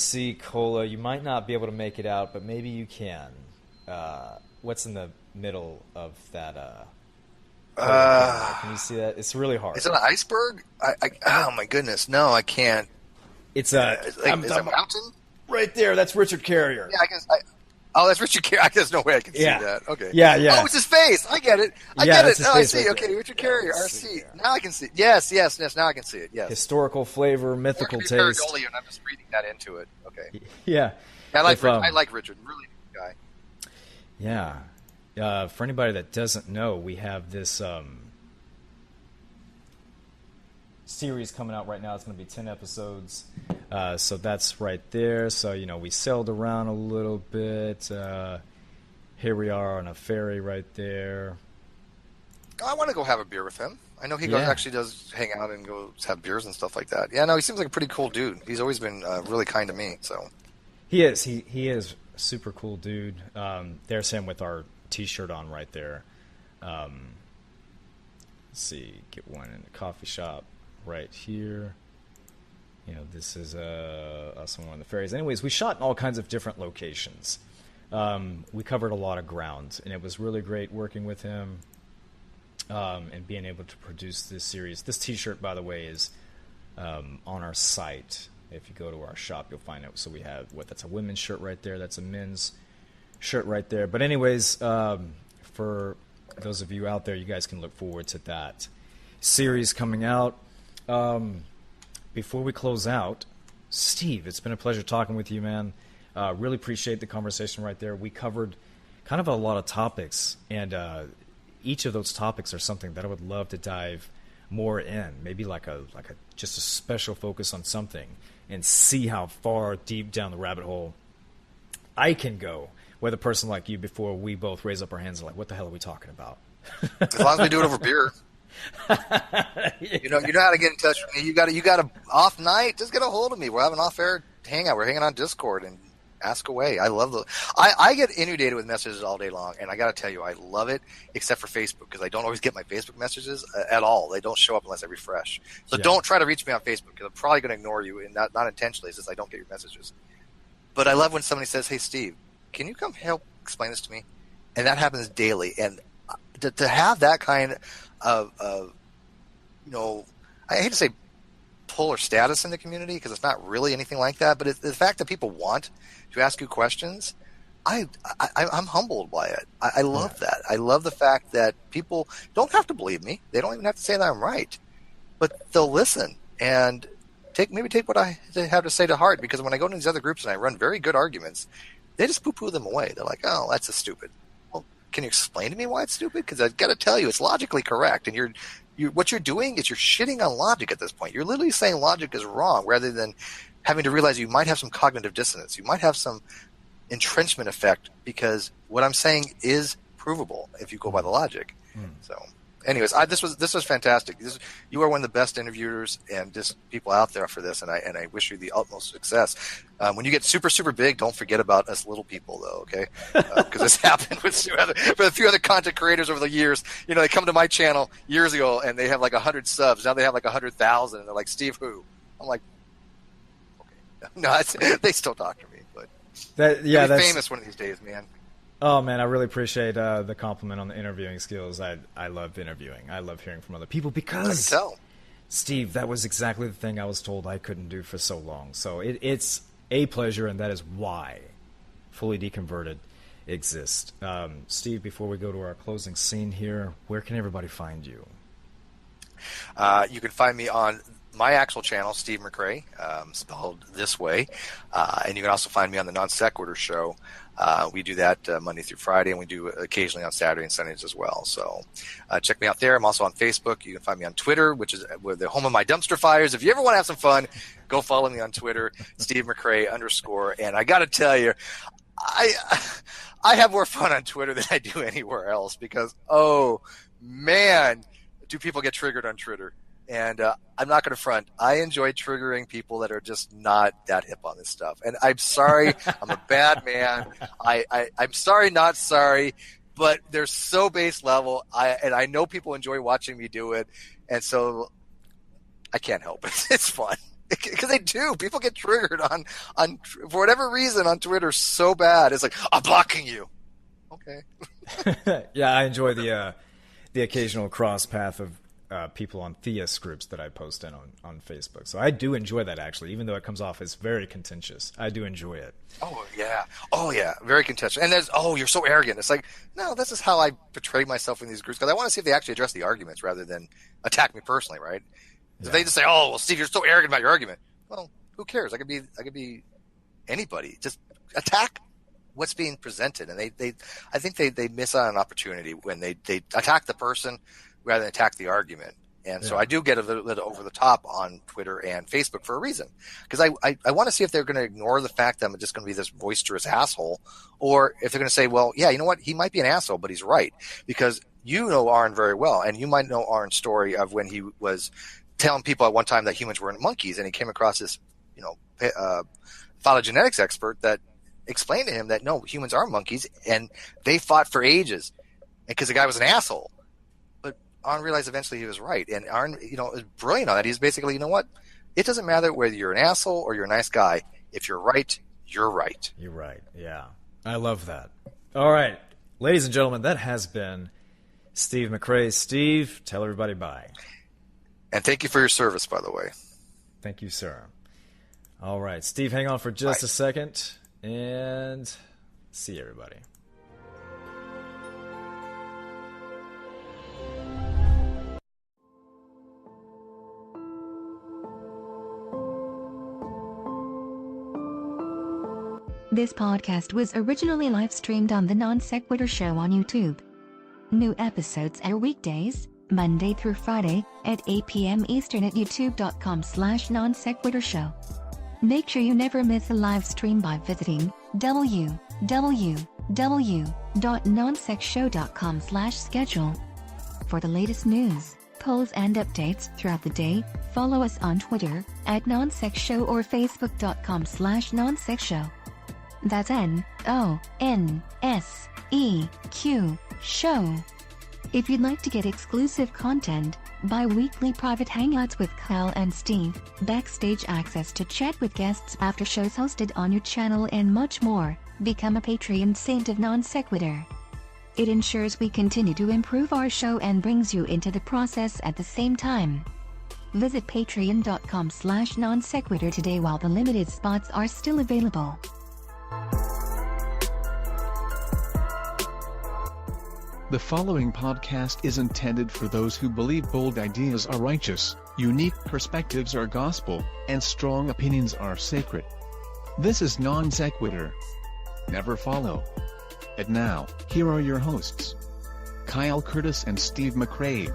see, Cola, you might not be able to make it out, but maybe you can. What's in the middle of that? Can you see that? It's really hard. Is it an iceberg? Oh my goodness, no, I can't. It's is it a mountain? Right there. That's Richard Carrier. Yeah, I guess. Oh, that's Richard Carrier. There's no way I can see that. Okay. Yeah. Oh, it's his face. I get it. I get it. Oh, I see. Okay, Richard Carrier, RC. Now I can see. Yes. Now I can see it. Yes. Historical flavor, mythical taste. Paragolian, I'm just reading that into it. Okay. Yeah. I like Richard. Really good guy. Yeah. For anybody that doesn't know, we have this series coming out right now. It's going to be 10 episodes. So that's right there. So, we sailed around a little bit. Here we are on a ferry right there. I want to go have a beer with him. I know he actually does hang out and go have beers and stuff like that. Yeah, no, he seems like a pretty cool dude. He's always been really kind to me. So he is. He is a super cool dude. There's him with our T-shirt on right there. Let's see, get one in the coffee shop right here. This is us on one of the ferries. Anyways, we shot in all kinds of different locations. We covered a lot of ground, and it was really great working with him and being able to produce this series. This T-shirt, by the way, is on our site. If you go to our shop, you'll find it. So we have that's a women's shirt right there. That's a men's shirt right there. But anyways, for those of you out there, you guys can look forward to that series coming out. Before we close out, Steve, it's been a pleasure talking with you, man. Really appreciate the conversation right there. We covered kind of a lot of topics, and each of those topics are something that I would love to dive more in. Maybe like a just a special focus on something, and see how far deep down the rabbit hole I can go with a person like you before we both raise up our hands and like, what the hell are we talking about? As long as we do it over beer. You know how to get in touch with me. You got a off night, just get a hold of me. We're having an off-air hangout. We're hanging on Discord and ask away. I love I get inundated with messages all day long, and I got to tell you, I love it, except for Facebook, because I don't always get my Facebook messages at all. They don't show up unless I refresh. So don't try to reach me on Facebook, because I'm probably going to ignore you, and not intentionally, since I don't get your messages. But I love when somebody says, "Hey, Steve, can you come help explain this to me?" And that happens daily. And to have that kind of I hate to say pull or status in the community, because it's not really anything like that, but the fact that people want to ask you questions, I'm humbled by it. I love that. I love the fact that people don't have to believe me. They don't even have to say that I'm right, but they'll listen and take what I have to say to heart, because when I go to these other groups and I run very good arguments, they just poo-poo them away. They're like, "Oh, that's just stupid." Well, can you explain to me why it's stupid? Because I've got to tell you, it's logically correct, and what you're doing is you're shitting on logic at this point. You're literally saying logic is wrong, rather than having to realize you might have some cognitive dissonance. You might have some entrenchment effect, because what I'm saying is provable if you go by the logic. So anyways, this was fantastic. You are one of the best interviewers and just people out there for this, and I wish you the utmost success. When you get super, super big, don't forget about us little people, though, okay? Because this happened with a few other content creators over the years. They come to my channel years ago, and they have like 100 subs. Now they have like 100,000, and they're like, "Steve who?" I'm like, okay. No, they still talk to me, but that's famous one of these days, man. Oh, man, I really appreciate the compliment on the interviewing skills. I love interviewing. I love hearing from other people, because, I can tell. Steve, that was exactly the thing I was told I couldn't do for so long. So it's a pleasure, and that is why Fully Deconverted exists. Steve, before we go to our closing scene here, where can everybody find you? You can find me on my actual channel, Steve McRae, spelled this way. And you can also find me on the NonSequitur show. We do that Monday through Friday, and we do occasionally on Saturday and Sundays as well. So check me out there. I'm also on Facebook. You can find me on Twitter, which is the home of my dumpster fires. If you ever want to have some fun, go follow me on Twitter, Steve McRae _ And I got to tell you, I have more fun on Twitter than I do anywhere else, because, oh, man, do people get triggered on Twitter. And I'm not going to front. I enjoy triggering people that are just not that hip on this stuff. And I'm sorry. I'm a bad man. I'm sorry, not sorry. But they're so base level. And I know people enjoy watching me do it. And so I can't help it. It's fun. because they do. People get triggered on for whatever reason on Twitter so bad. It's like, I'm blocking you. Okay. Yeah, I enjoy the occasional cross path of people on theist groups that I post in on Facebook. So I do enjoy that, actually, even though it comes off as very contentious. I do enjoy it. Oh yeah, very contentious. And there's, you're so arrogant. It's like, no, this is how I portray myself in these groups, because I want to see if they actually address the arguments rather than attack me personally, right? Yeah. If they just say, "Oh, well, Steve, you're so arrogant about your argument," well, who cares? I could be anybody. Just attack what's being presented, and I think they miss out on an opportunity when they attack the person rather than attack the argument. And so I do get a little bit over the top on Twitter and Facebook for a reason, because I want to see if they're going to ignore the fact that I'm just going to be this boisterous asshole, or if they're going to say, well, yeah, you know what, he might be an asshole, but he's right, because you know Aaron very well, and you might know Aaron's story of when he was telling people at one time that humans weren't monkeys, and he came across this phylogenetics expert that explained to him that no, humans are monkeys, and they fought for ages because the guy was an asshole. But Aaron realized eventually he was right, and Aaron, is brilliant on that. He's basically, you know what? It doesn't matter whether you're an asshole or you're a nice guy. If you're right, you're right. You're right. Yeah, I love that. All right, ladies and gentlemen, that has been Steve McRae. Steve, tell everybody bye. And thank you for your service, by the way. Thank you, sir. All right, Steve, hang on for just a second, and see everybody. This podcast was originally live-streamed on the NonSequitur Show on YouTube. New episodes air weekdays, Monday through Friday, at 8 p.m. Eastern at youtube.com/NonSequitur Show. Make sure you never miss a live stream by visiting www.nonsecshow.com/schedule. For the latest news, polls and updates throughout the day, follow us on Twitter at NonSecShow or Facebook.com/NonSecShow. That's NONSEQ Show. If you'd like to get exclusive content, bi-weekly private hangouts with Kyle and Steve, backstage access to chat with guests after shows hosted on your channel, and much more, become a Patreon saint of NonSequitur. It ensures we continue to improve our show and brings you into the process at the same time. Visit patreon.com/NonSequitur today while the limited spots are still available. The following podcast is intended for those who believe bold ideas are righteous, unique perspectives are gospel, and strong opinions are sacred. This is NonSequitur. Never follow. And now, here are your hosts, Kyle Curtis and Steve McRae.